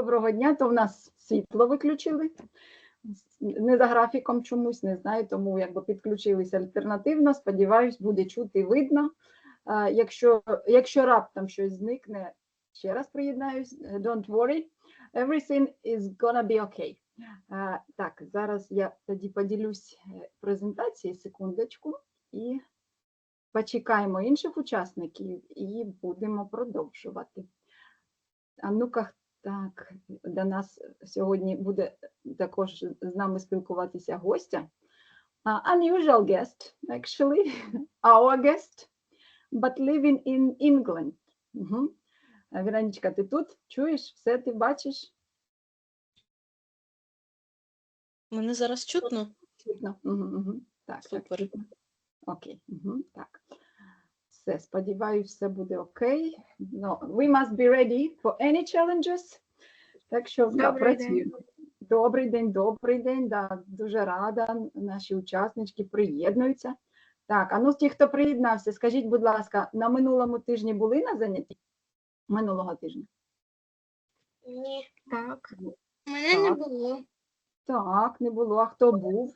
Доброго дня, то в нас світло виключили. Не за графіком чомусь, не знаю, тому якби підключилися альтернативно. Сподіваюсь, буде чути і видно. Якщо раптом щось зникне, ще раз приєднаюсь, don't worry, everything is gonna be okay. Так, зараз я тоді поділюсь презентацією, секундочку, і почекаємо інших учасників і будемо продовжувати. А ну-ка, так, до нас сьогодні буде також з нами спілкуватися гостя. Unusual guest, actually, our guest, but living in England. Віронічка, ти тут? Чуєш? Все ти бачиш? Мене зараз чутно? Чутно. Так, супер. Так, окей, так. Все, сподіваюся, все буде окей. No, we must be ready for any challenges. Так що працюємо. Добрий день, да, дуже рада, наші учаснички приєднуються. Так, а ну ті, хто приєднався, скажіть, будь ласка, на минулому тижні були на занятті? Минулого тижня? Ні. Так. Мене не було. Так, не було. А хто був?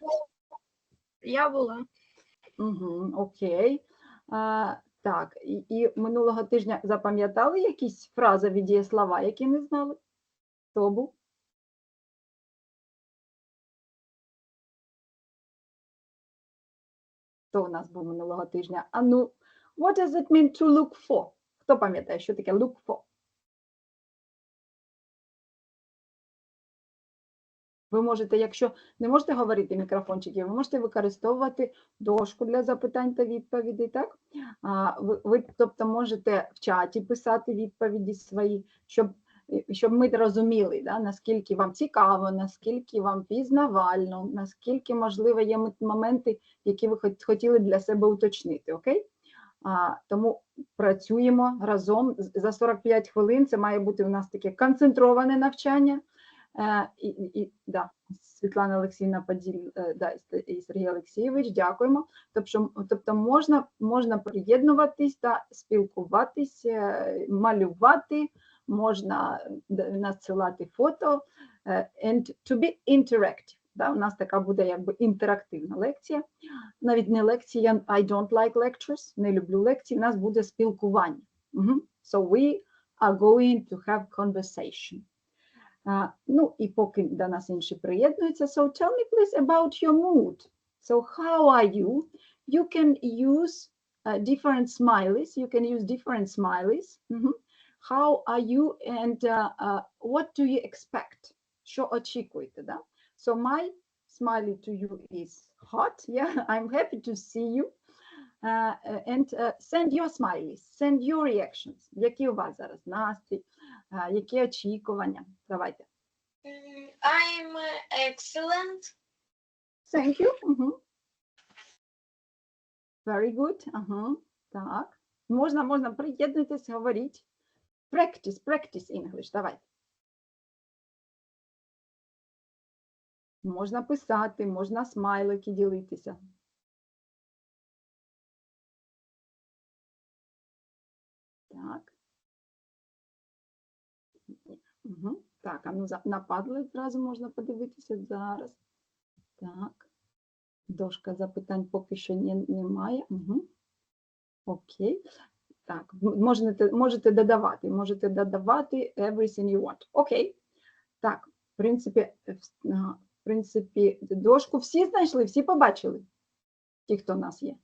Я була. Окей. Так, і минулого тижня запам'ятали якісь фразові дієслова, які не знали? Хто був? Хто у нас був минулого тижня? А ну, what does it mean to look for? Хто пам'ятає, що таке look for? Ви можете, якщо не можете говорити мікрофончики, ви можете використовувати дошку для запитань та відповідей, так? Ви, тобто, можете в чаті писати відповіді свої, щоб ми розуміли, да, наскільки вам цікаво, наскільки вам пізнавально, наскільки, можливо, є моменти, які ви хотіли для себе уточнити, окей? Тому працюємо разом. За 45 хвилин це має бути у нас таке концентроване навчання. Да, Світлана Олексіївна Поділь, да, і Сергій Олексійович, дякуємо. Тобто можна приєднуватись та спілкуватись, малювати, можна надсилати фото, and to be interactive. Да, у нас така буде якби інтерактивна лекція. Навіть не лекція, I don't like lectures, не люблю лекції, у нас буде спілкування. So we are going to have conversation. Ну, і поки до нас інші приєднуються, so tell me please about your mood. So how are you? You can use different smileys. You can use different smileys. How are you and what do you expect? Що очікуєте, да? So my smiley to you is hot. Yeah, I'm happy to see you. And send your smileys, send your reactions. Які у вас зараз настрій? Які очікування? Давайте. I'm excellent. Thank you. Very good. Так. Можна приєднуйтесь, говоріть. Practice English. Давайте. Можна писати, можна смайлики ділитися. Так. Так, а ну нападли зразу можна подивитися зараз. Так. Дошка запитань поки що немає. Окей. Так, можете додавати everything you want. Окей. Так, в принципі, дошку всі знайшли, всі побачили? Ті, хто в нас є.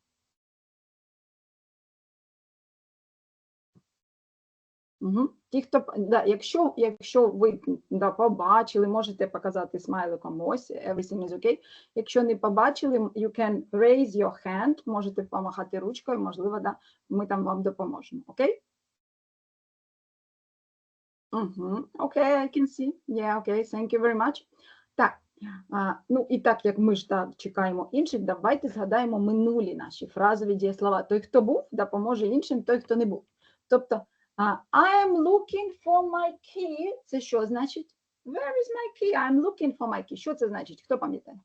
Ті, хто, да, якщо ви побачили, можете показати смайликом ось, everything is okay. Якщо не побачили, you can raise your hand, можете помахати ручкою, можливо, да, ми там вам допоможемо, окей? Окей, I can see. Yeah, okay, thank you very much. Так, ну і так, як ми ж чекаємо інших, давайте згадаємо минулі наші фразові дієслова. Той, хто був, допоможе іншим, той, хто не був. Тобто, I'm looking for my key. Це що значить? Where is my key? I'm looking for my key. Що це значить? Хто пам'ятає?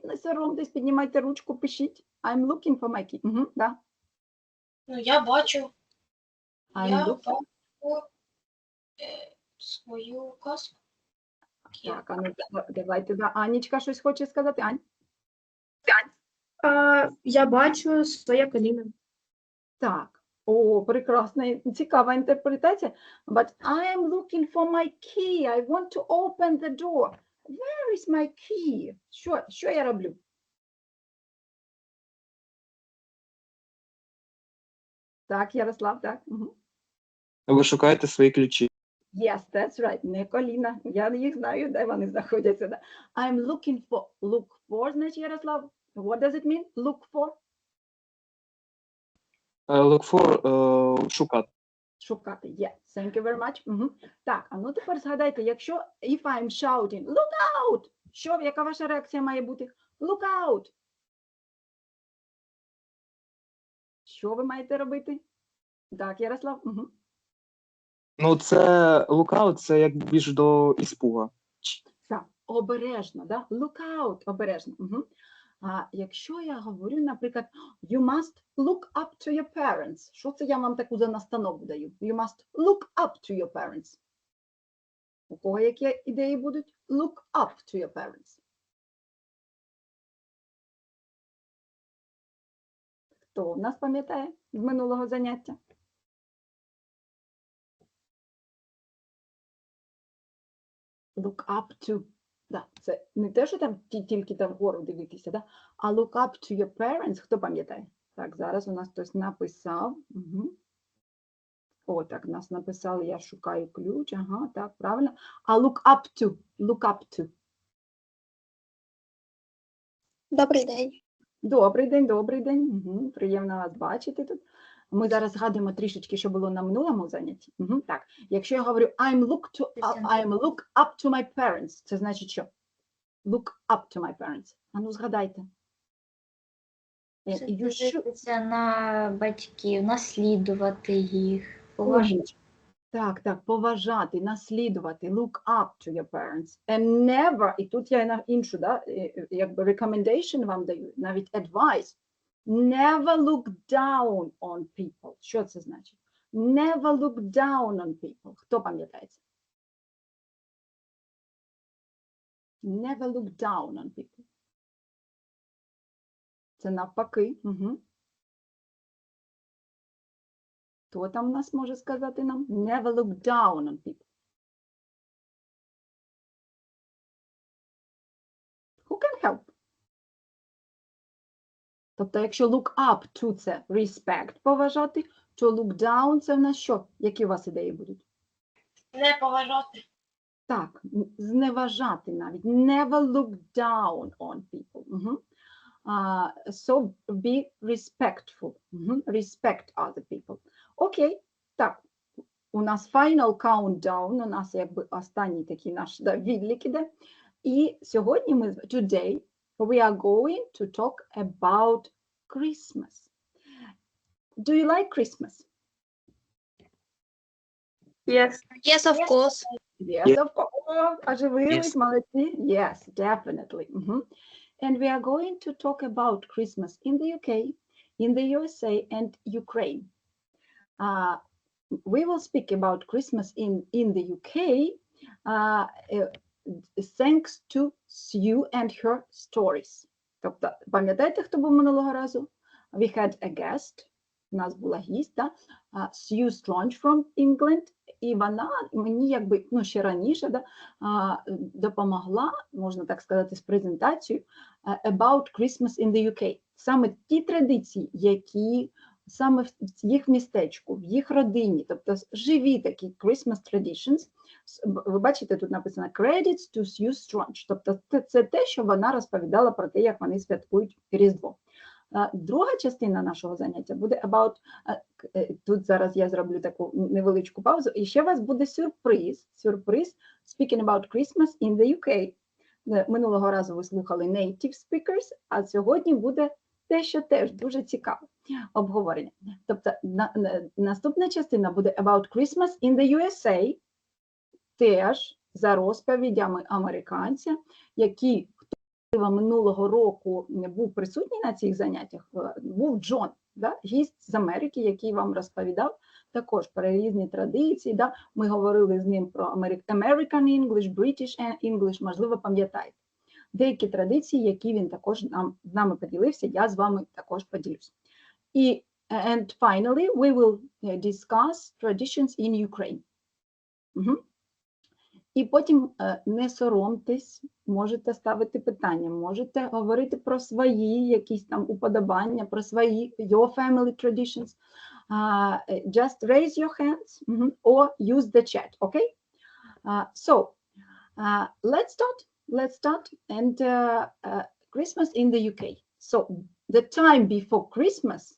Не соромтесь, піднімайте ручку, пишіть. I'm looking for my key. Да. Ну, я бачу. I'm Я looking. бачу свою казку. Так, а ну, давайте, Анічка щось хоче сказати. Ань? Я бачу своє коліно. Так. О, прекрасна, цікава інтерпретація. But I am looking for my key. I want to open the door. Where is my key? Що я роблю? Так, Ярослав, так. Угу. Ви шукаєте свої ключі. Yes, that's right. Не коліна. Я їх знаю, де вони знаходяться. Да. I'm looking for. Look for, значить, Ярослав. What does it mean? Look for? Look for шукати. Шукати. Yes. Thank you very much. Угу. Так, а ну тепер згадайте, якщо if I'm shouting, look out! Яка ваша реакція має бути? Look out! Що ви маєте робити? Так, Ярослав? Угу. Ну, це lookout, це як більш до іспуга. Так, обережно, да? Look out, обережно. Угу. А якщо я говорю, наприклад, you must look up to your parents. Що це я вам таку за настанову даю? You must look up to your parents. У кого які ідеї будуть? Look up to your parents. Хто в нас пам'ятає з минулого заняття? Look up to. Да, це не те, що там тільки там вгору дивитися, да? А look up to your parents, хто пам'ятає? Так, зараз у нас хтось написав. Угу. О, так, нас написали, я шукаю ключ. Ага, так, правильно. А look up to. Look up to. Добрий день. Добрий день, добрий день. Угу. Приємно вас бачити тут. Ми зараз згадуємо трішечки, що було на минулому занятті. Угу. Так, якщо я говорю I'm look up to my parents, це значить що? Look up to my parents. А ну згадайте. Це дивитися на батьків, наслідувати їх, Поважати. Так, поважати, наслідувати. Look up to your parents. And never, і тут я на іншу, да, якби recommendation вам даю, навіть advice. Never look down on people. Що це значить? Never look down on people. Хто пам'ятає це? Never look down on people. Це навпаки. Угу. Хто там у нас може сказати нам? Never look down on people. Who can help? Тобто, якщо look up to це respect, поважати, то look down це в нас що? Які у вас ідеї будуть? Не поважати. Так, зневажати навіть. Never look down on people. Угу. So be respectful. Respect other people. Окей, так, у нас final countdown, у нас якби останній такий наш відлік іде. І сьогодні ми, today, we are going to talk about Christmas. Do you like Christmas? Yes. Yes, of course. Yes, Yes. of course. Оживились, Yes. молодці. Yes, definitely. And we are going to talk about Christmas in the UK, in the USA, and Ukraine. We will speak about Christmas in the UK thanks to Sue and her stories. Тобто, пам'ятаєте, хто був минулого разу? We had a guest. У нас була гість, да? Sue Strange from England. І вона мені якби, ну, ще раніше, да, допомогла, можна так сказати, з презентацією about Christmas in the UK. Саме ті традиції, які саме в їх містечку, в їх родині, тобто живі такі Christmas traditions. Ви бачите, тут написано credits to Sue Strange, тобто це те, що вона розповідала про те, як вони святкують Різдво. Друга частина нашого заняття буде about, тут зараз я зроблю таку невеличку паузу, і ще у вас буде сюрприз, speaking about Christmas in the UK. Минулого разу ви слухали native speakers, а сьогодні буде те, що теж дуже цікаве обговорення. Тобто наступна частина буде about Christmas in the USA, теж за розповідями американця, які минулого року був присутній на цих заняттях, був Джон. да? Гість з Америки, який вам розповідав також про різні традиції. Да? Ми говорили з ним про American English, British English, можливо, пам'ятаєте. Деякі традиції, які він також з нами поділився, я з вами також поділюсь. І and finally, we will discuss traditions in Ukraine. І потім не соромтесь, можете ставити питання, можете говорити про свої якісь там уподобання, про свої your family traditions. Just raise your hands or use the chat, okay? So, let's start. And Christmas in the UK. So, the time before Christmas,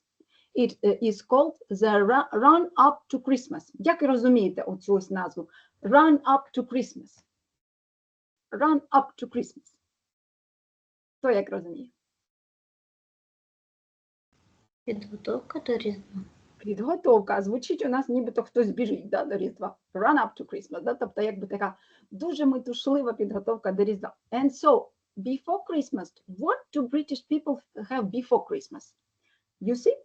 it is called the run up to Christmas. Як ви розумієте оцю ось назву? Run up to Christmas. Run up to Christmas. Хто як розуміє? Підготовка до Різдва. Підготовка. Звучить у нас нібито хтось біжить до Різдва. Run up to Christmas. Да? Тобто якби така дуже метушлива підготовка до Різдва. And so, before Christmas, what do British people have before Christmas? You see?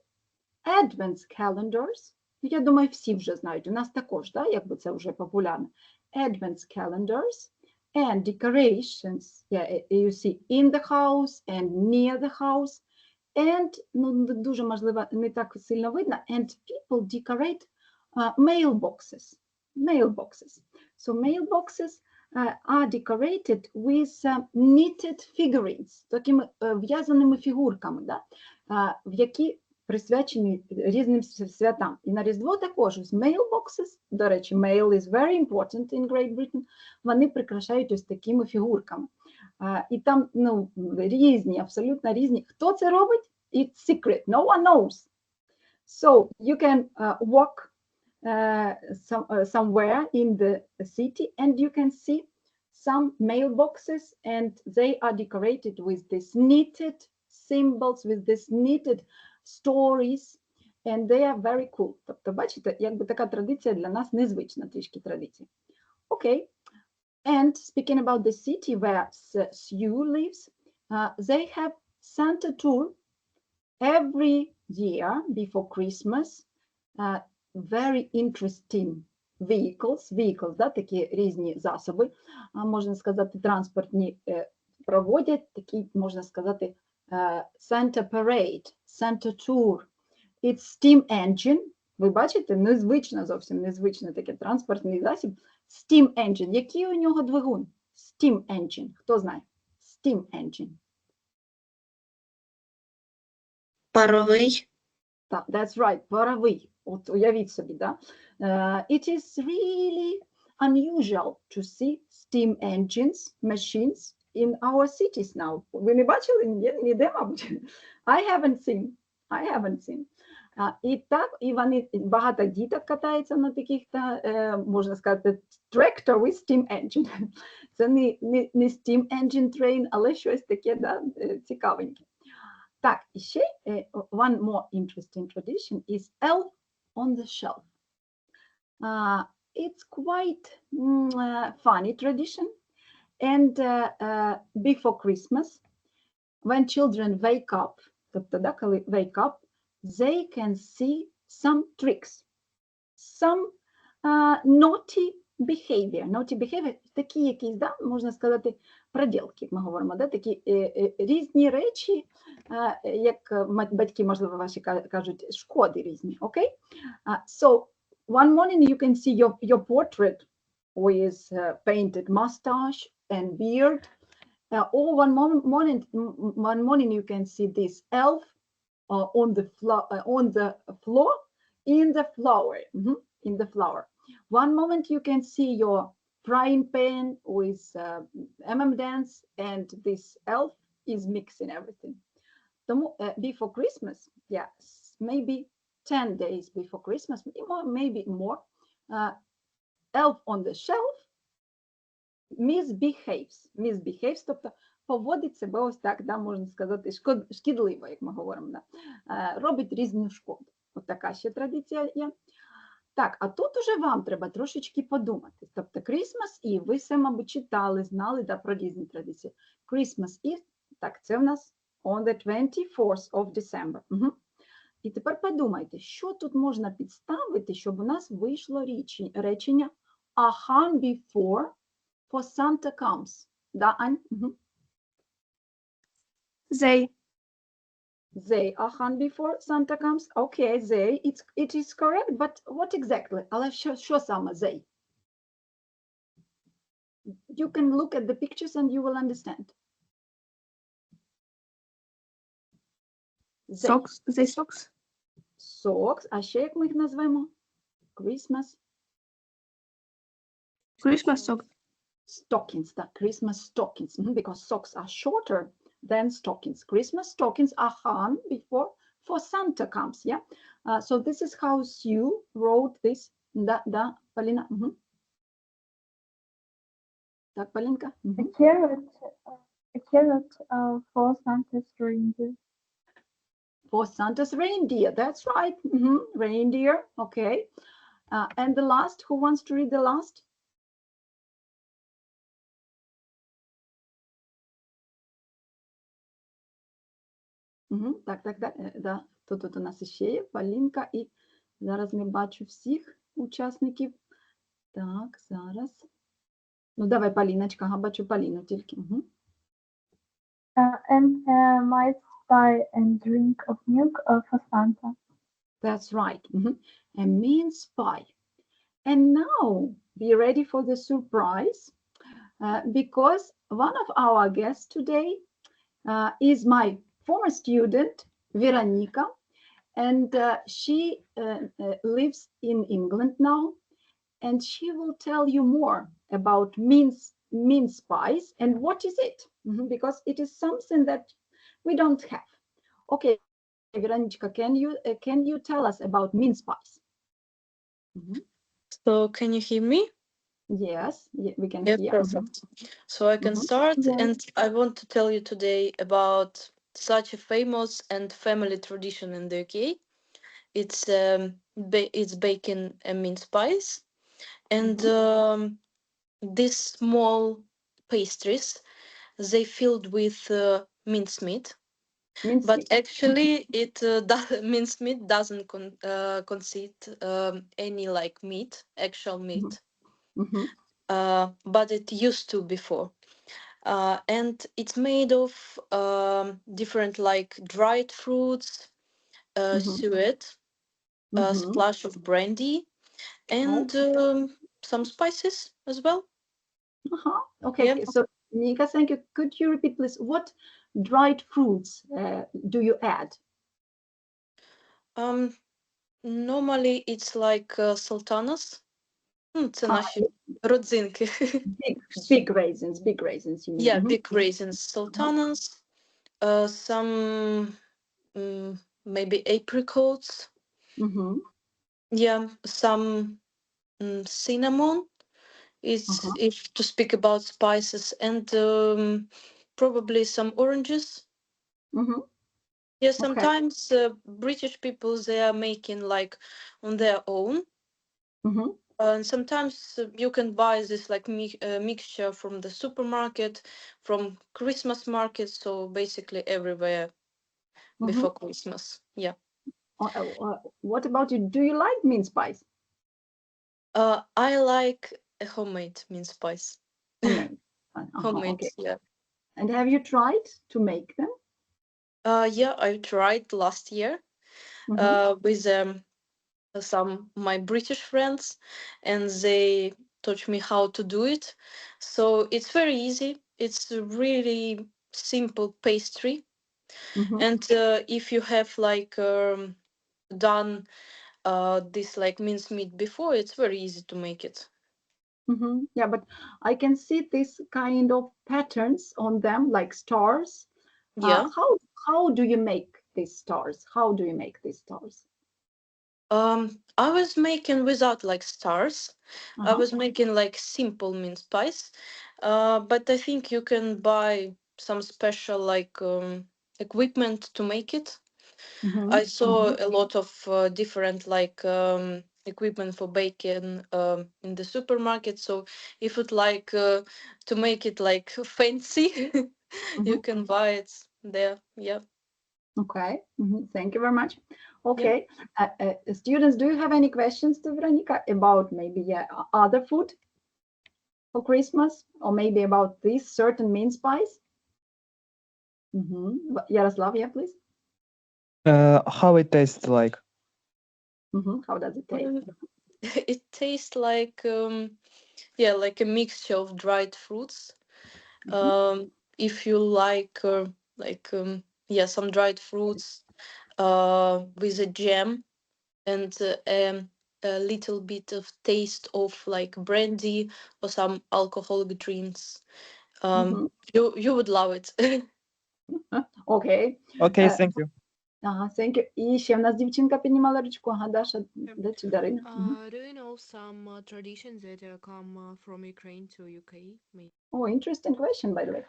Advent calendars. Я думаю, всі вже знають. У нас також, да, якби це вже популярно. Advent calendars and decorations, you see, in the house and near the house. And, ну, дуже, можливо, не так сильно видно, and people decorate mailboxes. Mailboxes. So mailboxes are decorated with knitted figurines, такими в'язаними фігурками, да, в які присвячені різним святам. І на Різдво також ось mailboxes, до речі, mail is very important in Great Britain, вони прикрашають ось такими фігурками. І там, ну, різні, абсолютно різні. Хто це робить? It's secret, no one knows. So, you can walk somewhere in the city and you can see some mailboxes and they are decorated with these knitted symbols, with these knitted stories, and they are very cool. Тобто, бачите, якби така традиція для нас незвична трішки традиція. Okay. And speaking about the city where Sue lives, they have Santa tour every year before Christmas. Very interesting vehicles, да, такі різні засоби, можна сказати, транспортні, проводять такі, можна сказати, Santa Parade, Santa Tour. It's steam engine. Ви бачите, незвично, зовсім незвично такий транспортний засіб. Steam engine. Який у нього двигун? Steam engine. Хто знає? Steam engine. Паровий. Так, that's right, паровий. От уявіть собі, да? It is really unusual to see steam engines, machines in our cities now. Ви не бачили? Ніде, мабуть? I haven't seen. І так, і вони, багато діток катаються на таких, можна сказати, tractor with steam engine. Це не steam engine train, але щось таке, да, цікавеньке. Так, і ще one more interesting tradition is elf on the shelf. It's quite funny tradition. And before Christmas, when children wake up, тобто, да, коли wake up, they can see some tricks, some naughty behavior, такі якісь, да, можна сказати, проділки, як ми говоримо, да, такі різні речі, як батьки, можливо, ваші кажуть, шкоди різні, окей? So, one morning you can see your portrait with painted mustache and beard, or one morning you can see this elf on the floor in the flower. One moment you can see your frying pan with M&M's and this elf is mixing everything. Тому before Christmas, yes, maybe 10 days before Christmas, maybe more, elf on the shelf misbehaves, тобто поводить себе ось так, да, можна сказати, шкідливо, як ми говоримо, да, робить різну шкоду. Ось така ще традиція є. Так, а тут уже вам треба трошечки подумати. Тобто Christmas Eve, ви все, мабуть, читали, знали, да, про різні традиції. Christmas Eve, так, це в нас on the 24th of December. І тепер подумайте, що тут можна підставити, щоб у нас вийшло речення a hunt before for Santa comes. Да, Ань? Угу. They. They are hunt before Santa comes. Okay, they, it is correct, but what exactly? Але що саме they? You can look at the pictures and you will understand. They. Socks. They socks. Socks. А ще як ми їх назвемо? Christmas. Christmas socks. Stockings, the Christmas stockings, because socks are shorter than stockings. Christmas stockings are hung before for Santa comes, yeah? So this is how Sue wrote this. Да, Полина. Угу. Так, Полинка. A carrot for Santa's reindeer. For Santa's reindeer, that's right. Reindeer, okay. And the last, who wants to read the last? Так, да. Тут у нас ще є Полінка, і зараз не бачу всіх учасників. Так, зараз. Ну, давай, Поліночка, бачу Поліну тільки. And might buy and drink of milk for Santa. That's right. A mince pie. And now be ready for the surprise, because one of our guests today is my former student, Veronica, and she lives in England now, and she will tell you more about mince pies and what is it, because it is something that we don't have. Okay, Veronica, can you tell us about mince pies? So can you hear me? Yes, we can Yeah, hear. perfect. So I can start, Yeah. and I want to tell you today about such a famous and family tradition in the UK. It's baking a mince pies, and these small pastries, they filled with mincemeat. But actually, mincemeat doesn't consist any like meat, actual meat. But it used to before. And it's made of different like dried fruits, suet, a splash of brandy, and some spices as well. Okay, Yeah. so Nika, thank you. Could you repeat, please, what dried fruits do you add? Normally it's like sultanas. Це наші родзинки. Big raisins, you mean. Yeah, big raisins, sultanas, some maybe apricots. Yeah, some cinnamon. If to speak about spices, and probably some oranges. Yeah, sometimes British people, they are making like on their own. And sometimes you can buy this like mixture from the supermarket, from Christmas market, so basically everywhere before Christmas. Yeah. What about you? Do you like mince pies? I like a homemade mince pies. Homemade, Okay. yeah. And have you tried to make them? Yeah, I tried last year with some my British friends, and they taught me how to do it. So it's very easy. It's a really simple pastry. And if you have like done this like mincemeat before, it's very easy to make it. Yeah, but I can see this kind of patterns on them, like stars. Yeah. How do you make these stars? How do you make these stars? I was making without like stars. I was making like simple mince pies. But I think you can buy some special like equipment to make it. I saw a lot of different like equipment for baking in the supermarket. So if you'd like to make it like fancy, you can buy it there. Yeah. Okay. Thank you very much. Okay. Students, do you have any questions to Veronica about maybe other food for Christmas, or maybe about this certain mince pies? Yaroslav, yeah, please. How it tastes like? How does it taste? It tastes like like a mixture of dried fruits. If you like some dried fruits with a jam and a little bit of taste of like brandy or some alcoholic drinks, you would love it. Okay. Okay, thank you. Thank you. І ще в нас дівчинка піднімала ручку. Даша, де чи Дарина? Do you know some traditions that come from Ukraine to UK? Oh, interesting question, by the way.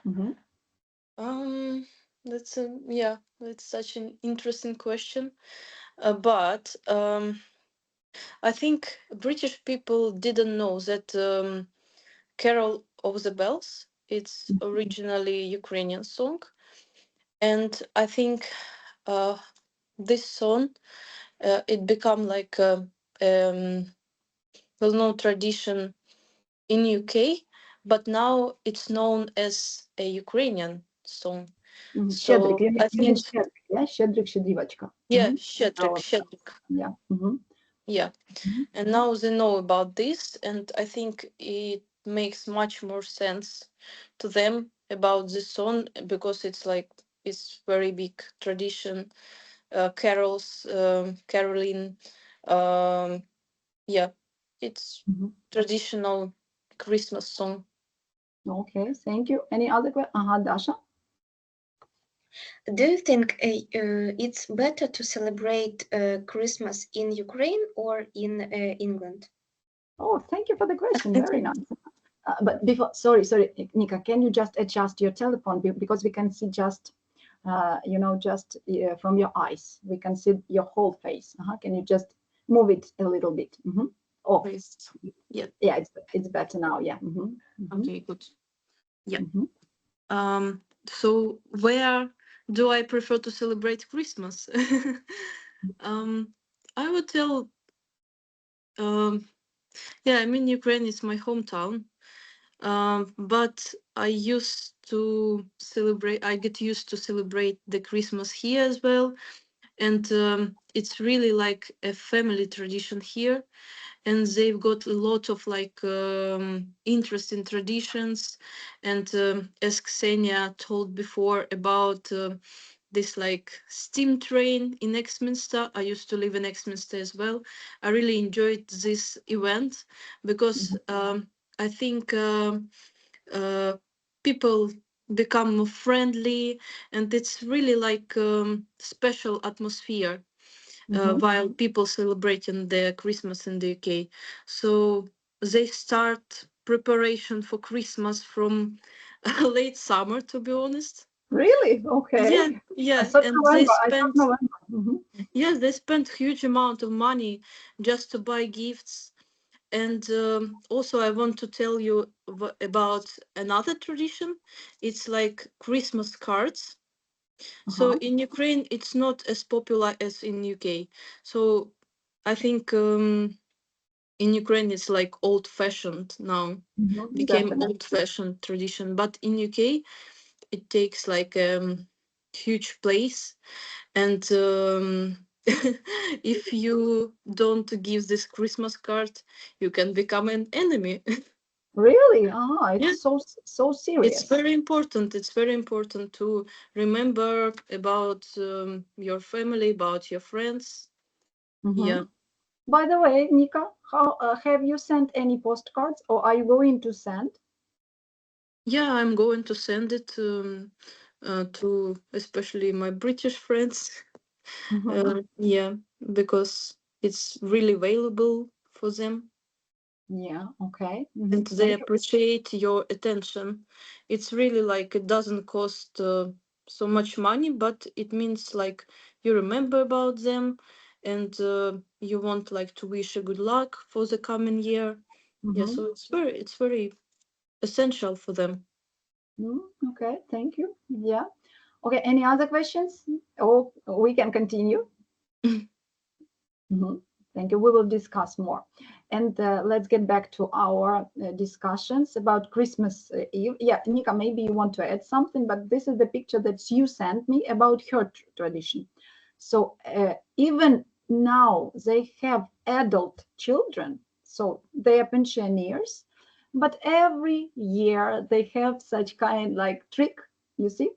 That's such an interesting question. But I think British people didn't know that Carol of the Bells, it's originally Ukrainian song. And I think this song, it become like a well-known tradition in UK, but now it's known as a Ukrainian song. Щедрик. I think Щедрик, щедрівочка. Щедрик. Yeah. Yeah. And now they know about this, and I think it makes much more sense to them about this song because it's very big tradition. Carols, caroling, it's traditional Christmas song. Okay, thank you. Any other question? Dasha? Do you think it's better to celebrate Christmas in Ukraine or in England? Oh, thank you for the question. Very nice. But before, sorry, Nika, can you just adjust your telephone because we can see just, from your eyes, we can see your whole face. Can you just move it a little bit? Oh, yeah, it's better now. Yeah. Okay, good. Yeah. So where do I prefer to celebrate Christmas? I would tell. Ukraine is my hometown, but I get used to celebrate the Christmas here as well, and it's really like a family tradition here, and they've got a lot of interesting traditions, and as Ksenia told before about this steam train in Exminster. I used to live in Exminster as well. I really enjoyed this event because I think people become more friendly, and it's really special atmosphere while people celebrating their Christmas in the UK. So they start preparation for Christmas from late summer, to be honest. Really? Okay. Yeah. And they spend huge amount of money just to buy gifts. And also I want to tell you about another tradition. It's like Christmas cards. So in Ukraine, it's not as popular as in UK. So I think in Ukraine, it's like old-fashioned now, became old-fashioned tradition. But in UK, it takes like huge place. And if you don't give this Christmas card, you can become an enemy. Really? It's so serious. It's very important. It's very important to remember about your family, about your friends. Yeah. By the way, Nika, how have you sent any postcards, or are you going to send? Yeah, I'm going to send it to especially my British friends. Because it's really valuable for them. Yeah, okay. And they appreciate your attention. It's really it doesn't cost so much money, but it means you remember about them, and you want to wish a good luck for the coming year. Yeah, so it's very essential for them. Okay, thank you. Yeah. Okay, any other questions? Or we can continue. Mhm. Thank you. We will discuss more. And let's get back to our discussions about Christmas Eve. Yeah, Nika, maybe you want to add something, but this is the picture that you sent me about her tradition. So even now they have adult children, so they are pensioners, but every year they have such kind like trick, you see.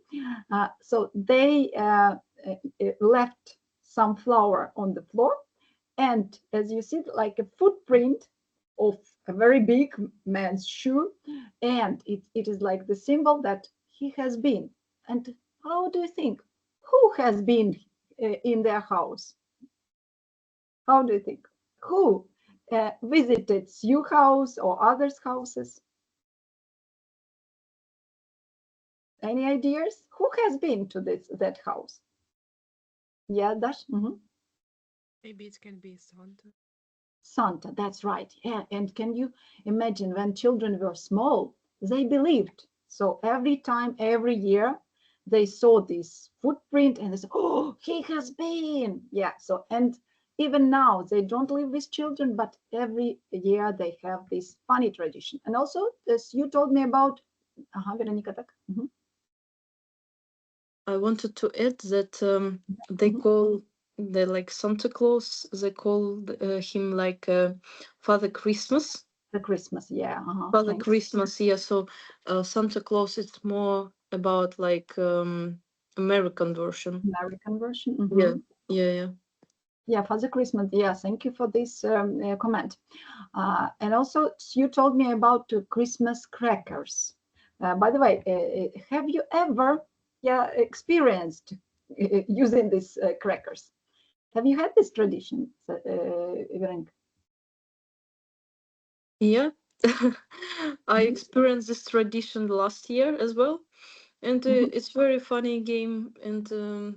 So they left some flour on the floor, and as you see, like a footprint of a very big man's shoe, and it is like the symbol that he has been. And how do you think? Who has been in their house? How do you think? Who visited your house or others' houses? Any ideas? Who has been to that house? Yeah, Dash? Maybe it can be Santa. Santa, that's right. Yeah, and can you imagine when children were small, they believed. So every time, every year, they saw this footprint and they said, oh, he has been. Yeah, so, and even now, they don't live with children, but every year they have this funny tradition. And also, as you told me about, Veronica, tak? I wanted to add that they call the like Santa Claus. They call him like Father Christmas. The Christmas, yeah. Father Thanks. Christmas, yeah. So Santa Claus is more about like American version. American version. Yeah. Yeah, Father Christmas. Yeah, thank you for this comment. And also, you told me about Christmas crackers. By the way, have you ever experienced using these crackers? Have you had this tradition, Veronica? Yeah. I experienced this tradition last year as well. And it's very funny game. And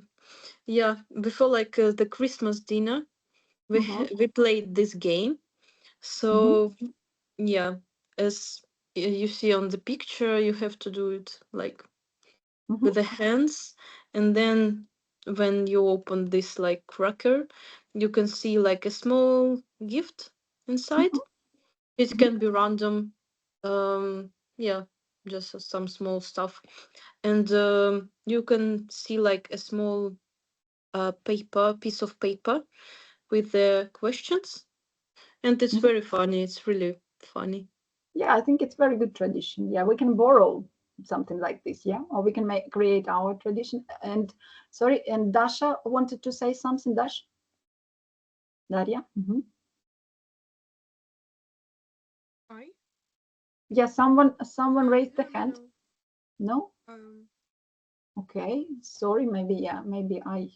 yeah, before like the Christmas dinner, we played this game. So yeah, as you see on the picture, you have to do it like with the hands, and then when you open this like cracker, you can see like a small gift inside. It can be random, yeah, just some small stuff, and you can see like a small piece of paper with the questions, and it's very funny. It's really funny. Yeah, I think it's very good tradition. Yeah, we can borrow something like this, yeah, or we can create our tradition. And sorry, and Dasha wanted to say something. Dash, Daria. I? Yeah, someone raised the hand. No. Okay, sorry, maybe I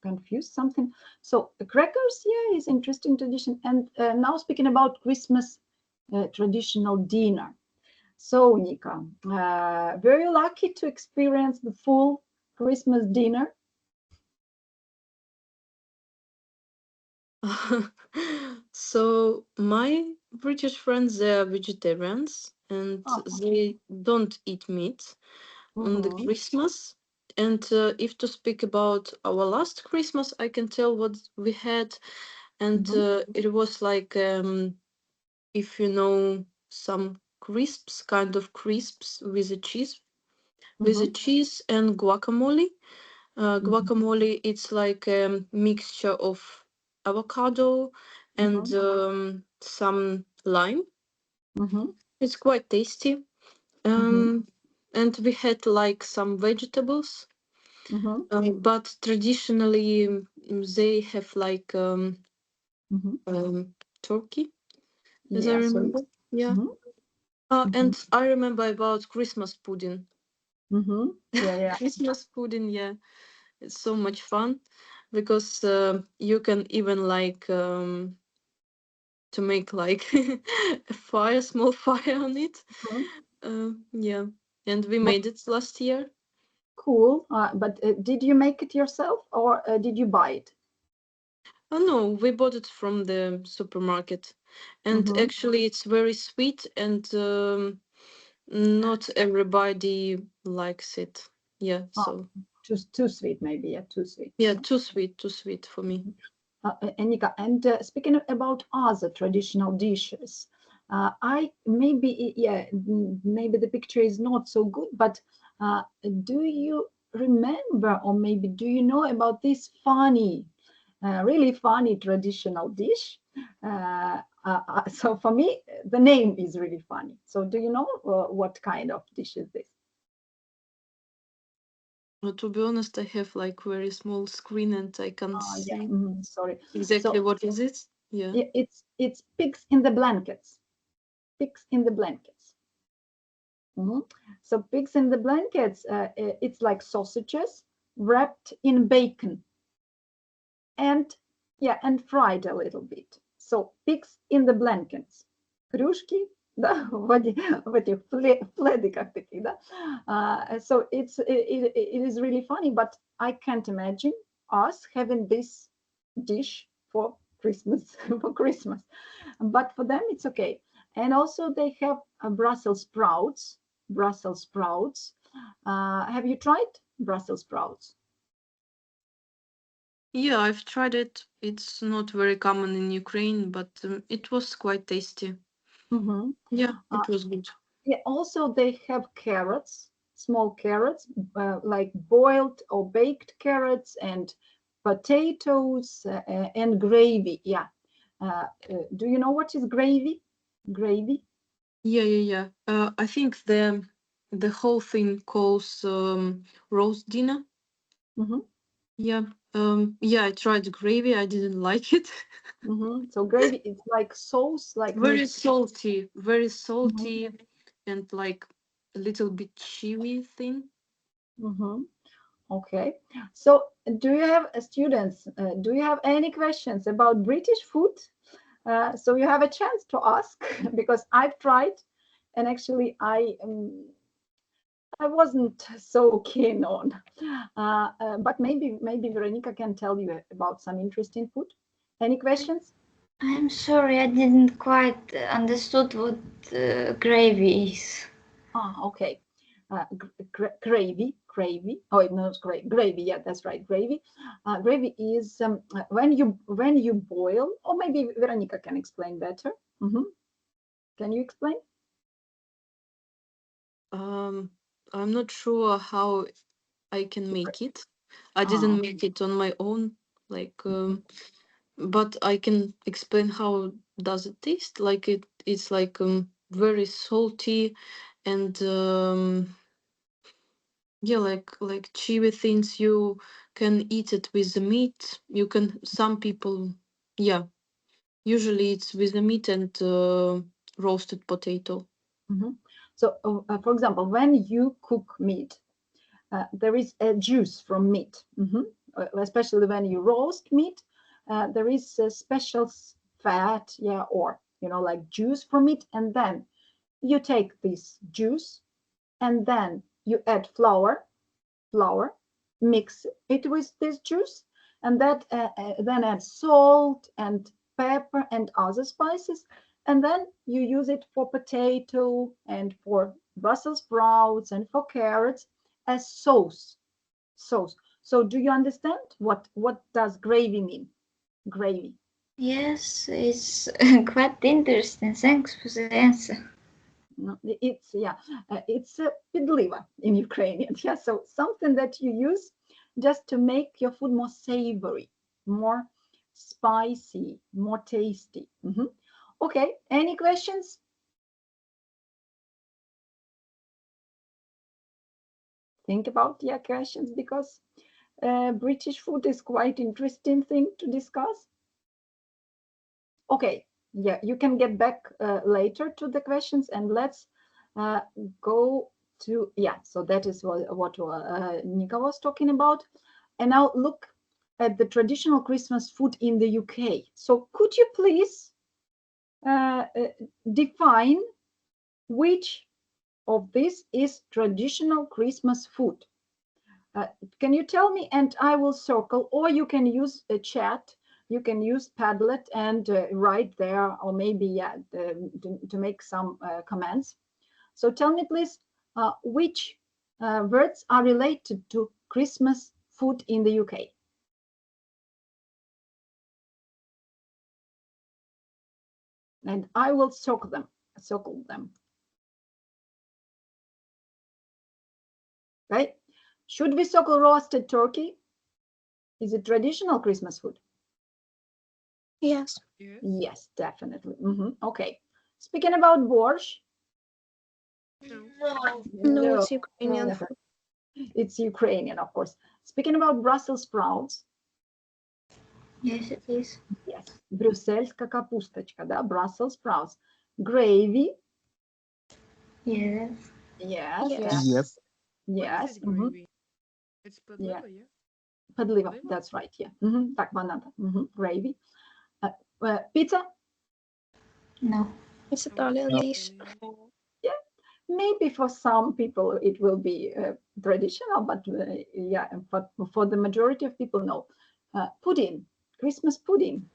confused something. So the crackers, yeah, is interesting tradition. And now speaking about Christmas traditional dinner. So Nika, very lucky to experience the full Christmas dinner. So my British friends, they are vegetarians and they don't eat meat on the Christmas. And if to speak about our last Christmas, I can tell what we had. And it was like, if you know, some crisps, kind of crisps with a cheese, and guacamole. Guacamole, it's like a mixture of avocado and some lime. It's quite tasty. And we had like some vegetables. But traditionally they have like turkey, as I remember. Yeah. And I remember about Christmas pudding. Yeah. Christmas pudding, yeah. It's so much fun because you can even like to make like a small fire on it. Yeah, and we made it last year. Cool. But did you make it yourself or did you buy it? Oh no, we bought it from the supermarket, and actually it's very sweet, and not everybody likes it. Yeah, so too sweet, maybe. Yeah, too sweet. Yeah, too sweet for me. Nika, and speaking about other traditional dishes, maybe the picture is not so good, but do you remember, or maybe do you know about this really funny traditional dish? So for me, the name is really funny. So do you know what kind of dish is this? To be honest, I have like very small screen and I can't see Sorry. exactly So, what is it. Yeah. It's pigs in the blankets. Pigs in the blankets. So pigs in the blankets, it's like sausages wrapped in bacon and fried a little bit. So pigs in the blankets. Крюшки, да, в этих пледиках таких, да. So it is really funny, but I can't imagine us having this dish for Christmas. But for them it's okay. And also they have Brussels sprouts. Have you tried Brussels sprouts? Yeah, I've tried it. It's not very common in Ukraine, but it was quite tasty. Yeah, it was good. Yeah, also they have carrots, small carrots, like boiled or baked carrots, and potatoes and gravy. Yeah. Do you know what is gravy? Gravy? Yeah. I think the whole thing calls roast dinner. Yeah. I tried gravy. I didn't like it. So gravy is like sauce, like very salty, and like a little bit chewy thing. Okay. So do you have students? Do you have any questions about British food? So you have a chance to ask because I've tried, and actually I wasn't so keen on. But maybe Veronica can tell you about some interesting food. Any questions? I'm sorry, I didn't quite understood what gravy is. Okay. Gravy. Oh, no, it's gravy. Yeah, that's right. Gravy. Gravy is when you boil, or maybe Veronica can explain better. Can you explain? I'm not sure how I can make it. I didn't make it on my own, but I can explain how does it taste. Like it's like very salty and like chewy things. You can eat it with the meat. You can, some people, usually it's with the meat and roasted potato. So, for example, when you cook meat, there is a juice from meat. Especially when you roast meat, there is a special fat, or like juice from it, and then you take this juice, and then you add flour, mix it with this juice, and that then add salt and pepper and other spices, and then you use it for potato and for Brussels sprouts and for carrots as sauce. So do you understand what does gravy mean? Gravy. Yes, it's quite interesting. Thanks for the answer. It's it's підлива in Ukrainian. Yeah, so something that you use just to make your food more savory, more spicy, more tasty. Okay, any questions? Think about your questions, because British food is quite interesting thing to discuss. Okay, yeah, you can get back later to the questions, and let's go to, so that is what Nika was talking about. And now look at the traditional Christmas food in the UK. So could you please define which of this is traditional Christmas food? Can you tell me, and I will circle, or you can use a chat. You can use Padlet and write there, or maybe to make some comments. So tell me, please, which words are related to Christmas food in the UK? And I will circle them. Okay. Should we circle roasted turkey? Is it traditional Christmas food? Yes. Yes. Yes, definitely. Okay. Speaking about borscht. No. No, it's Ukrainian no. food. It's Ukrainian, of course. Speaking about Brussels sprouts. Yes, it is. Yes, брюссельська капусточка, да, Brussels sprouts. Gravy. Yes. Yes. Yes. Yes. Yes. What is it gravy? It's подлива, yeah? Подлива, Подлива? that's right, yeah. Так, вона, gravy. Pizza. No. It's Italian No. dish. Maybe for some people it will be traditional, but yeah, for the majority of people, no. Pudding, Christmas pudding.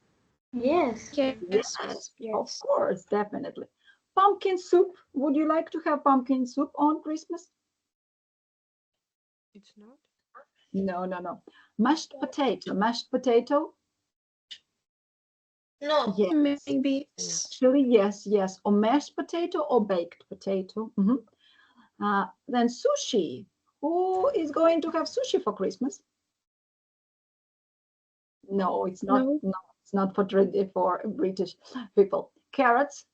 Yes. Yes. Yes, Yes. of course, definitely. Pumpkin soup. Would you like to have pumpkin soup on Christmas? It's not? No. Mashed potato. No. Yes. Maybe. Actually, yes. Or mashed potato or baked potato. Then sushi. Who is going to have sushi for Christmas? No, it's not. No. No, it's not for British people. Carrots.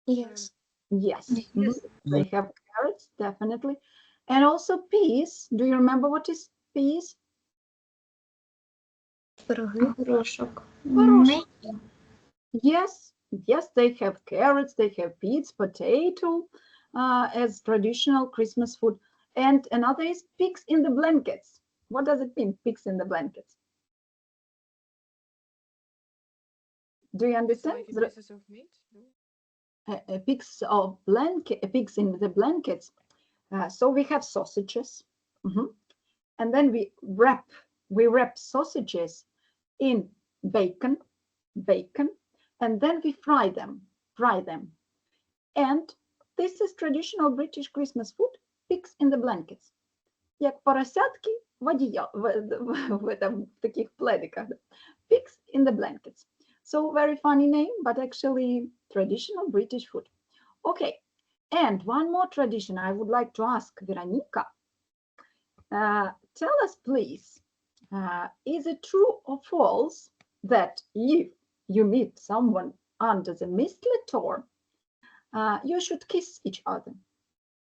Yes. Yes. Yes. They have carrots, definitely. And also peas. Do you remember what is peas? Пироги. Горошок. Горошок. Yes, they have carrots, they have peas, potato as traditional Christmas food. And another is pigs in the blankets. What does it mean, pigs in the blankets? Do you It's understand? like pieces of meat? No? Pigs in the blankets. So we have sausages, and then we wrap sausages in bacon, and then we fry them. And this is traditional British Christmas food, pigs in the blankets. Як поросятки в таких пледиках. Pigs in the blankets. So very funny name, but actually traditional British food. Okay, and one more tradition I would like to ask Veronica. Tell us, please, is it true or false that if you meet someone under the mistletoe, you should kiss each other?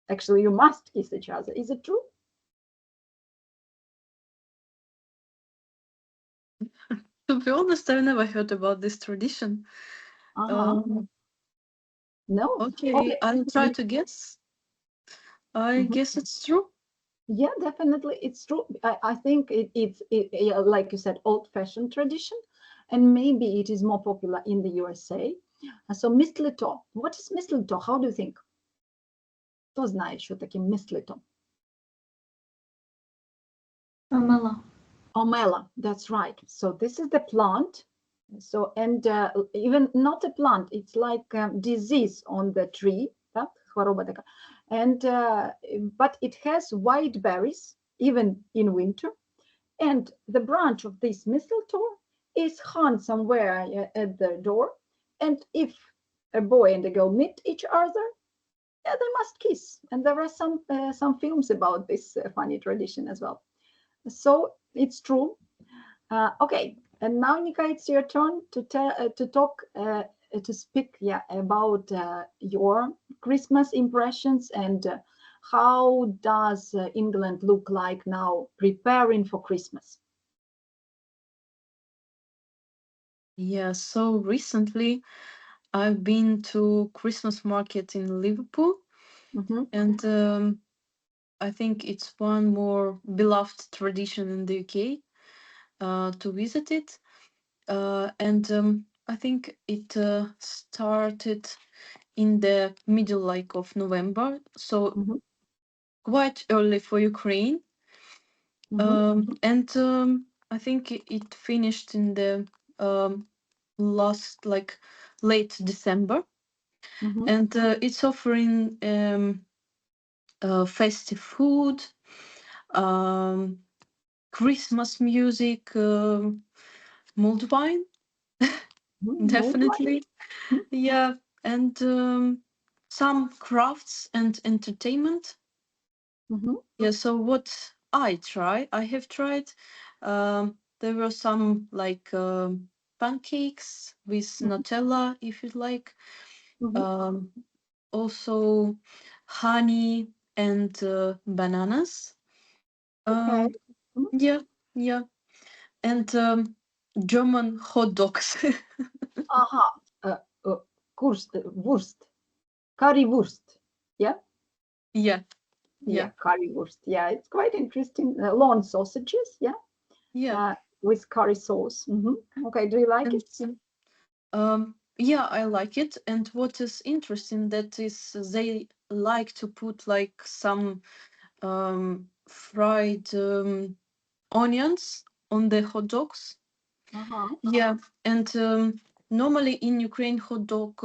Actually, you must kiss each other. Is it true? To be honest, I've never heard about this tradition. No. Okay, I'll try to guess. I guess it's true. Yeah, definitely, it's true. I think it's like you said, old-fashioned tradition, and maybe it is more popular in the USA. So mistletoe. What is mistletoe? How do you think? Хто знає, що таке mistletoe? Омела. Omela, that's right. So this is the plant. So, and even not a plant, it's like disease on the tree. Так? Хвороба така. And but it has white berries even in winter, and the branch of this mistletoe is hung somewhere at the door, and if a boy and a girl meet each other, they must kiss. And there are some films about this funny tradition as well. So it's true. Okay, and now Nika, it's your turn to speak about your Christmas impressions and how does England look like now preparing for Christmas? Yeah, so recently I've been to Christmas market in Liverpool, and I think it's one more beloved tradition in the UK to visit it. And I think it started in the middle of November, so quite early for Ukraine. And I think it finished in the last late December. And it's offering festive food, Christmas music, mulled wine, definitely. Yeah, and some crafts and entertainment. Yeah, so what I have tried, there were some like pancakes with Nutella, if you'd like. Also honey and bananas. Okay. Yeah. And German hot dogs. Wurst. Currywurst. Yeah? Yeah. Yeah, currywurst. Yeah, it's quite interesting. Lawn sausages, yeah? Yeah. With curry sauce. Okay, do you like it? Yeah, I like it. And what is interesting that is they like to put like some fried onions on the hot dogs. Yeah, and normally in Ukraine, hot dog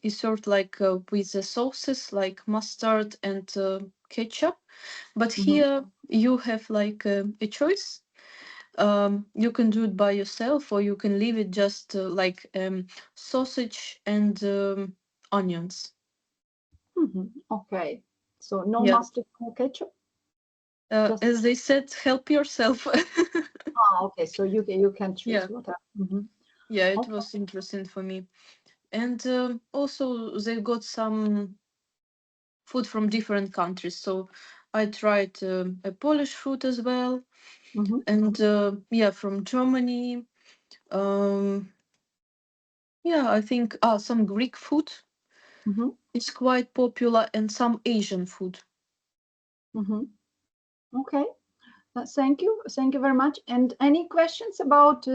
is served like with the sauces like mustard and ketchup. But here you have like a choice. You can do it by yourself, or you can leave it just like sausage and onions. Okay, so no Yeah. mustard, no ketchup? As they said, help yourself. Okay, so you can choose Yeah. whatever. Yeah, it Okay. was interesting for me. And also they got some food from different countries. So I tried a Polish food as well. And yeah, from Germany. Yeah, I think some Greek food is quite popular, and some Asian food. Okay. Thank you very much. And any questions about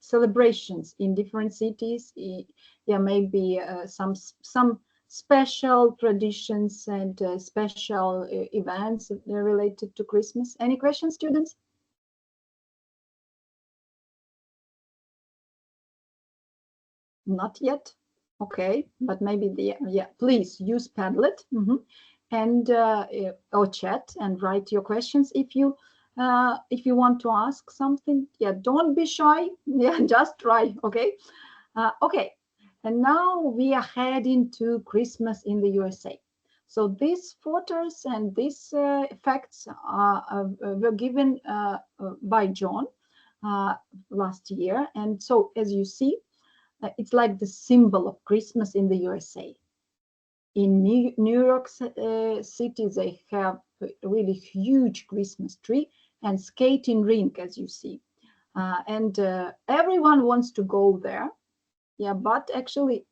celebrations in different cities? Yeah, maybe some special traditions and special events related to Christmas. Any questions, students? Not yet. Okay, but maybe yeah. Please use Padlet and or chat and write your questions if you want to ask something. Yeah, don't be shy. Yeah, just try. Okay. Okay. And now we are heading to Christmas in the USA. So these photos and these facts were given by John last year. And so, as you see, it's like the symbol of Christmas in the USA. In New York City, they have a really huge Christmas tree and skating rink, as you see. And everyone wants to go there. Yeah, but actually,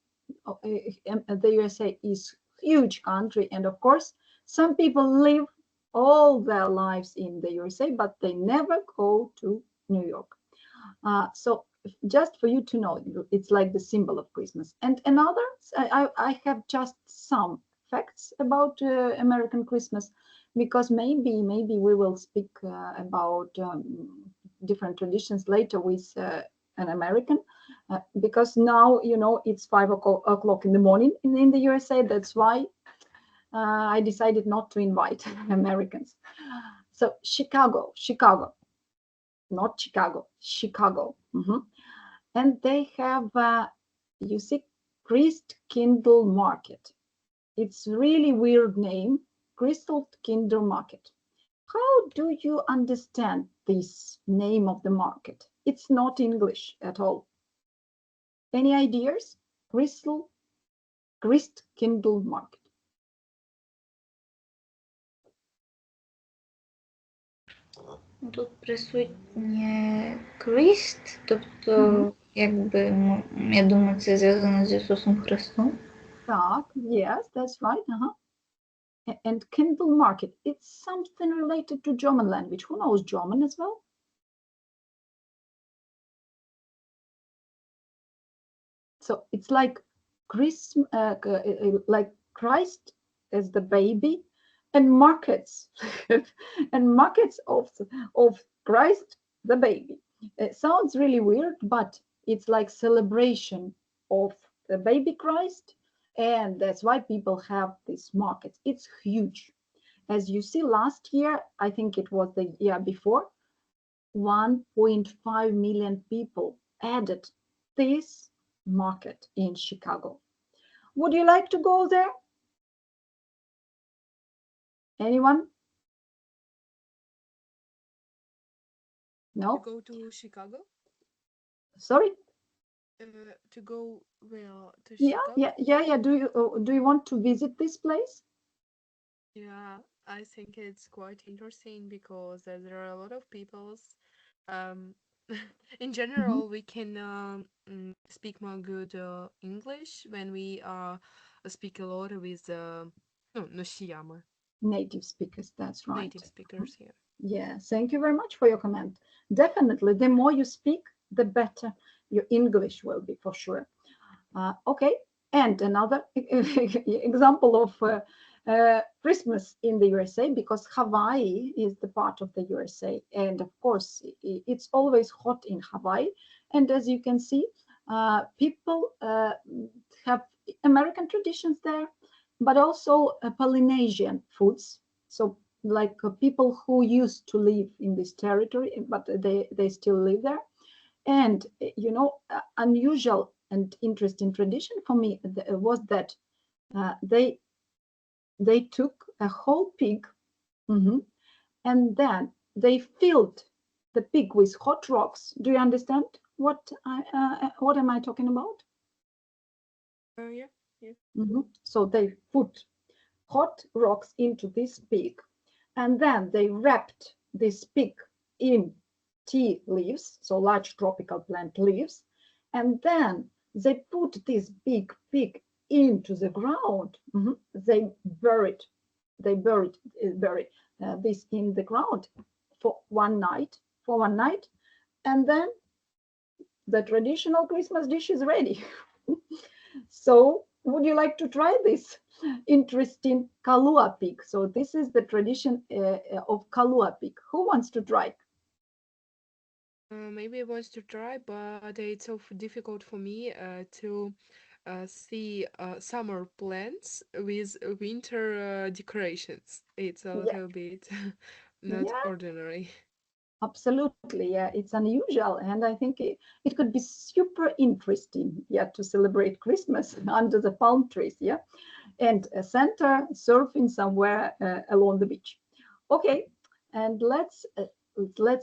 the USA is a huge country. And of course, some people live all their lives in the USA, but they never go to New York. So just for you to know, it's like the symbol of Christmas. And another, I have just some facts about American Christmas, because maybe we will speak about different traditions later with an American, because now, you know, it's 5 o'clock in the morning in the USA. That's why I decided not to invite Americans. So Chicago, not Chicago, Chicago. And they have, you see, Christkindl Market. It's really weird name, Christkindl Market. How do you understand this name of the market? It's not English at all. Any ideas? Christkindl Market. Тут присутнє Кріст, тобто, якби, я думаю, це зв'язано з Ісусом Христом. Так, yes, that's right. And Kindle Market, it's something related to German language. Who knows German as well? So it's like like Christ as the baby, and markets and markets of Christ the baby. It sounds really weird, but it's like celebration of the baby Christ, and that's why people have these markets. It's huge. as you see, last year, I think it was the year before, 1.5 million people added this market in Chicago. Would you like to go there? Anyone? To No? go to Chicago? Sorry? To go where? To Yeah, Chicago? yeah. Do you want to visit this place? Yeah, I think it's quite interesting because there are a lot of peoples. Um, in general, we can speak more good English when we speak a lot with носіями, Native speakers, that's right. native speakers here. Yeah, thank you very much for your comment. Definitely, the more you speak, the better your English will be, for sure. Okay, and another example of Christmas in the USA, because Hawaii is the part of the USA, and of course, it's always hot in Hawaii. And as you can see, people have American traditions there, but also Polynesian foods. So like people who used to live in this territory, but they still live there. And, you know, unusual and interesting tradition for me was that they took a whole pig, and then they filled the pig with hot rocks. Do you understand what am I talking about? Yeah. So they put hot rocks into this pig, and then they wrapped this pig in tea leaves, so large tropical plant leaves, and then they put this big pig into the ground. They buried this in the ground for one night, and then the traditional Christmas dish is ready. So would you like to try this interesting kalua pig? So this is the tradition of kalua pig. Who wants to try? Maybe I want to try, but it's so difficult for me to see summer plants with winter decorations. It's a little bit not Yeah. ordinary. Absolutely, yeah, it's unusual, and I think it could be super interesting, yeah, to celebrate Christmas under the palm trees, yeah, and Santa surfing somewhere along the beach. Okay, and let's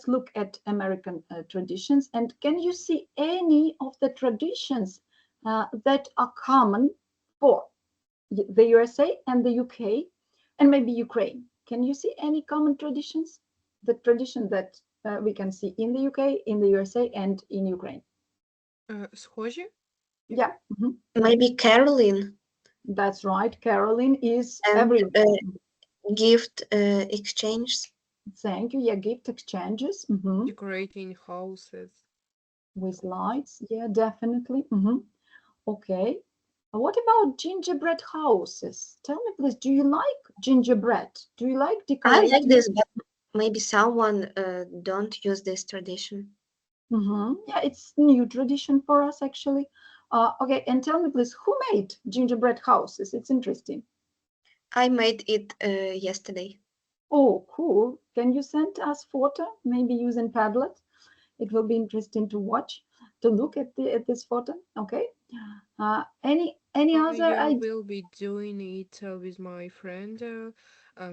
look at American traditions. And can you see any of the traditions that are common for the USA and the UK and maybe Ukraine? Can you see any common traditions? The tradition that we can see in the UK, in the USA, and in Ukraine. Схожі? Yeah, Maybe Caroline that's right. Caroline is and everywhere. gift exchanges. Thank you. Yeah, gift exchanges Decorating houses. with lights. Yeah, definitely. Okay. What about gingerbread houses? Tell me, please, do you like gingerbread? Do you like I decorating? like this, but maybe someone don't use this tradition. Yeah, it's new tradition for us, actually. Okay, and tell me, please, who made gingerbread houses? It's interesting. I made it yesterday. Oh, cool. Can you send us photo, maybe using Padlet? It will be interesting to watch, to look at this photo. Okay. Any other I idea? will be doing it with my friend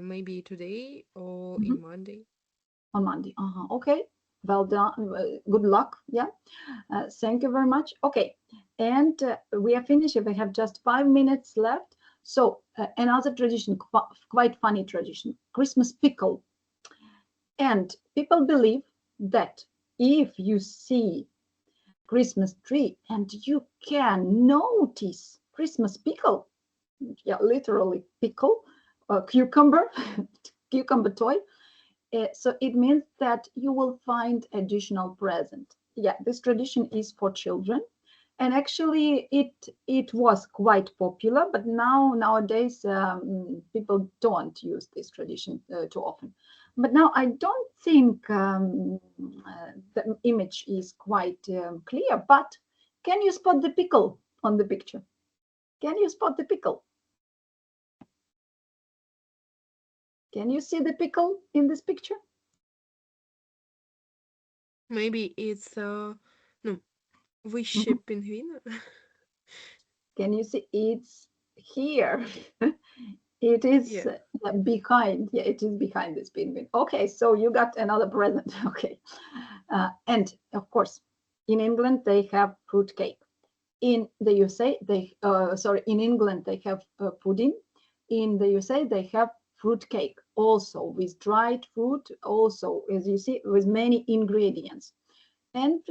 maybe today or in Monday. On Monday. Okay. Well done. Good luck. Yeah. Thank you very much. Okay. And we are finished. We have just 5 minutes left. So another tradition, quite funny tradition, Christmas pickle. And people believe that if you see Christmas tree and you can notice Christmas pickle, yeah, literally pickle, cucumber, cucumber toy, so it means that you will find additional present. Yeah, this tradition is for children, and actually it was quite popular, but nowadays people don't use this tradition too often. But now I don't think the image is quite clear, but can you spot the pickle on the picture? Can you spot the pickle? Can you see the pickle in this picture? Maybe it's no, вище пінгвіна. Can you see? It's here. It is Yeah. behind. Yeah, it is behind this penguin. Okay, so you got another present. Okay. And of course, in England, they have fruit cake. In the USA, in England, they have pudding. In the USA, they have fruit cake, also with dried fruit, also, as you see, with many ingredients. And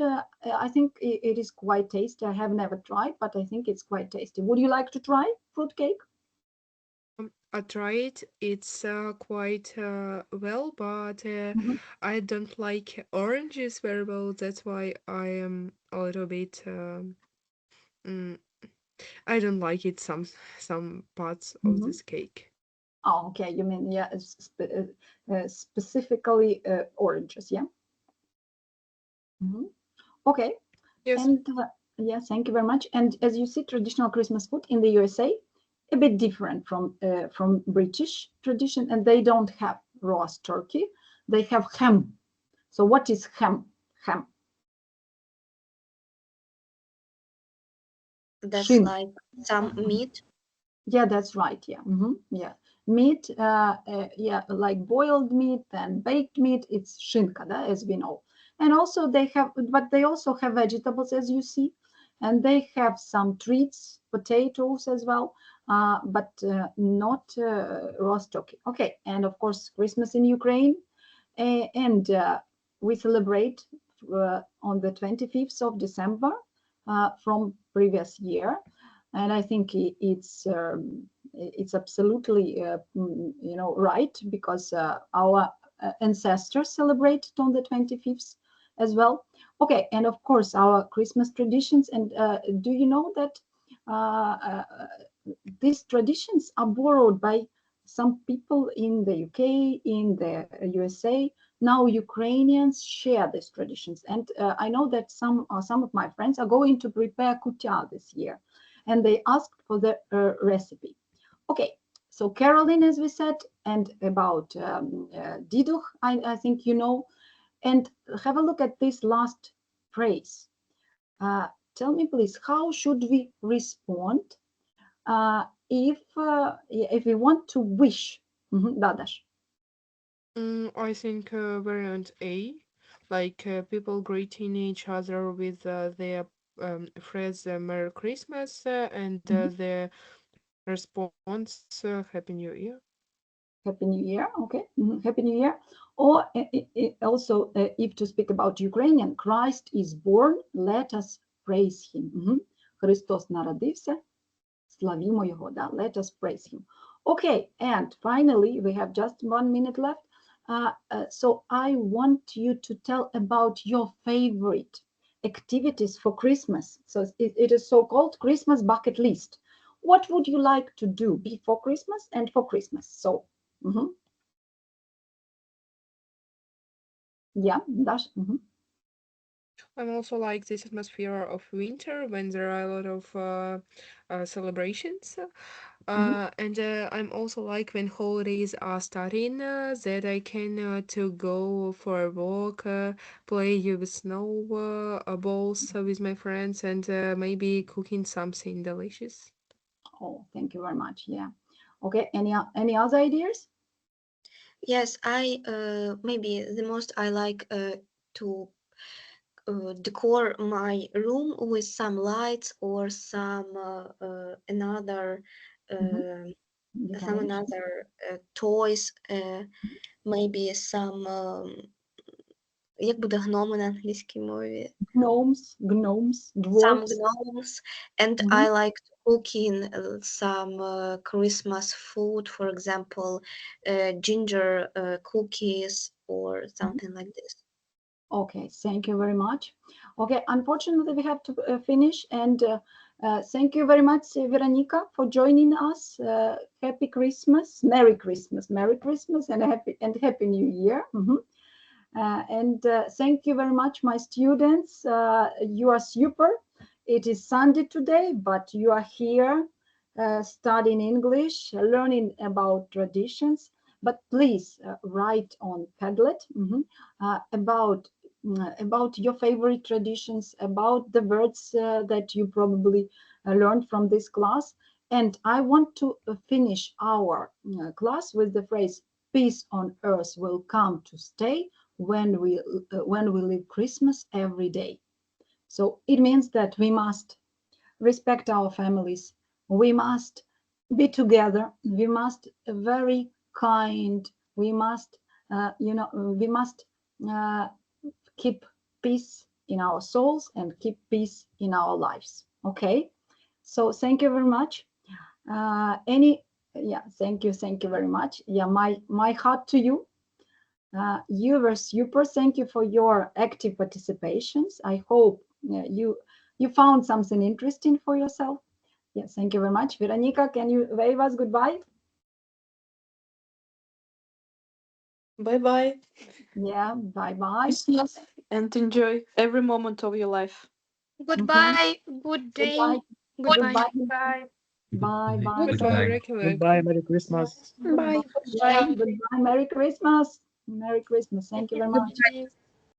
I think it is quite tasty. I have never tried, but I think it's quite tasty. Would you like to try fruit cake? I tried. It's quite well, but I don't like oranges very well. That's why I am a little bit. I don't like it. Some parts of this cake. Oh, okay. You mean, yeah, specifically oranges, yeah? Okay. Yes. And yeah, thank you very much. And as you see, traditional Christmas food in the USA, a bit different from British tradition, and they don't have roast turkey. They have ham. So what is ham? Ham. That's Shin. like some meat. Yeah, that's right. Yeah, yeah. Meat, yeah, like boiled meat and baked meat. It's shinka, as we know. And also they have, but they also have vegetables, as you see, and they have some treats, potatoes as well, but not roast turkey. Okay, and of course Christmas in Ukraine, and we celebrate on the 25th of December from previous year, and I think it's absolutely right, because our ancestors celebrated on the 25th as well. Okay, and of course our Christmas traditions. And do you know that these traditions are borrowed by some people in the UK, in the USA? Now Ukrainians share these traditions, and I know that some of my friends are going to prepare kutya this year, and they asked for the recipe. Okay, so Caroline, as we said, and about Diduch, I think you know. And have a look at this last phrase. Tell me, please, how should we respond if we want to wish? Dadash. I think variant A, like people greeting each other with their phrase "Merry Christmas" and the response "Happy New Year." Happy New Year, okay. Happy New Year. Or also, if to speak about Ukrainian, Christ is born, let us praise him. Христос народився, славімо його, да? Let us praise him. Okay, and finally, we have just 1 minute left. So I want you to tell about your favorite activities for Christmas. So it is so-called Christmas bucket list. What would you like to do before Christmas and for Christmas? So, yeah, Dash. I'm also like this atmosphere of winter when there are a lot of celebrations. And I'm also like when holidays are starting, that I can to go for a walk, play with snow balls with my friends, and maybe cooking something delicious. Oh, thank you very much. Yeah. Okay. Any other ideas? Yes, I maybe the most I like to decor my room with some lights or some another toys, maybe some як буде гноми на англійській мові? Gnomes, Some dwarfs. gnomes, and I like cooking some Christmas food, for example, ginger cookies or something like this. Okay, thank you very much. Okay, unfortunately we have to finish, and thank you very much, Veronica, for joining us. Happy Christmas, Merry Christmas, and Happy New Year. And thank you very much, my students. You are super. It is Sunday today, but you are here studying English, learning about traditions. but please write on Padlet about your favorite traditions, about the words that you probably learned from this class. And I want to finish our class with the phrase, peace on earth will come to stay when we live Christmas every day. So it means that we must respect our families, we must be together, we must very kind, we must we must keep peace in our souls and keep peace in our lives. Okay, so thank you very much. Thank you very much. Yeah, my heart to you. You were super. Thank you for your active participations. I hope you found something interesting for yourself. Yes, thank you very much. Veronica, can you wave us goodbye? Bye-bye. Yeah, bye-bye. Christmas and enjoy every moment of your life. Goodbye. Good day. Goodbye. Goodbye. Bye. Bye. Goodbye, Reykjavik. Goodbye, Merry Christmas. Bye. Yeah, goodbye. Merry Christmas. Merry Christmas. Thank you very much. Goodbye.